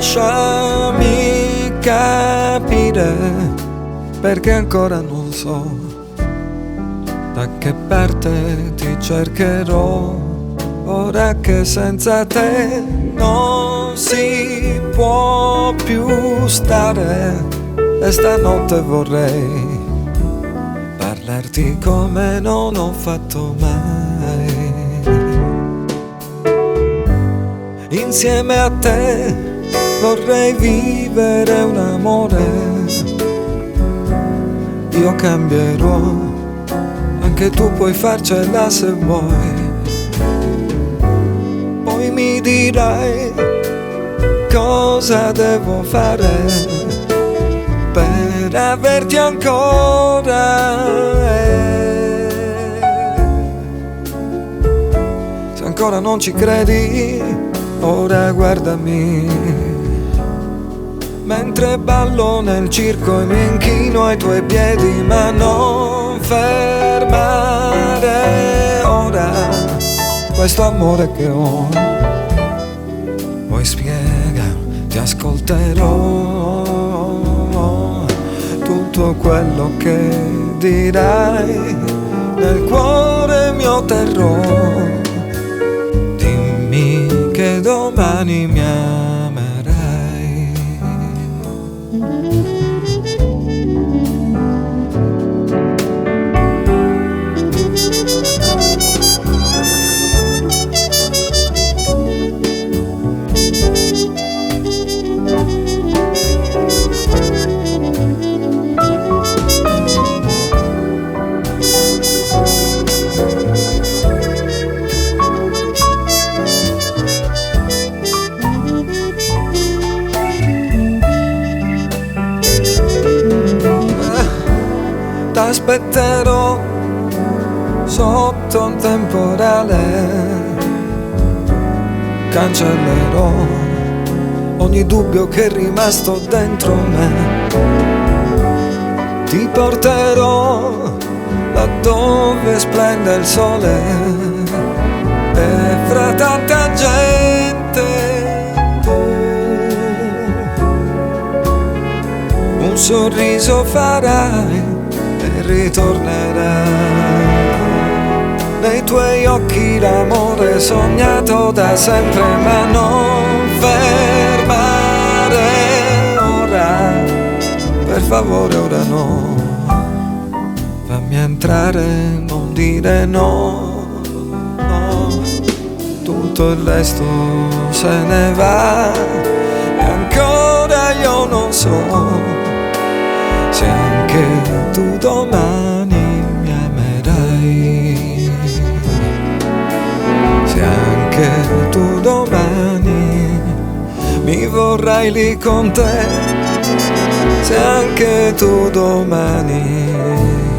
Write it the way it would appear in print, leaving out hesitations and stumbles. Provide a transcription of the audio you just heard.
Lasciami capire, perché ancora non so da che parte ti cercherò, ora che senza te non si può più stare. E stanotte vorrei parlarti come non ho fatto mai. Insieme a te vorrei vivere un amore. Io cambierò, anche tu puoi farcela se vuoi. Poi mi dirai cosa devo fare per averti ancora. Se ancora non ci credi, ora guardami, mentre ballo nel circo e mi inchino ai tuoi piedi, ma non fermare ora questo amore che ho. Poi spiega, ti ascolterò tutto quello che dirai, nel cuore mio terrò. Che domani mi amerai. T'aspetterò sotto un temporale, cancellerò ogni dubbio che è rimasto dentro me. Ti porterò laddove splende il sole e fra tanta gente un sorriso farai e ritornerà nei tuoi occhi l'amore sognato da sempre, ma non fermare ora, per favore ora no. Fammi entrare, non dire no, no. Tutto il resto se ne va e ancora io non so se anche tu domani mi amerai, se anche tu domani mi vorrai lì con te, se anche tu domani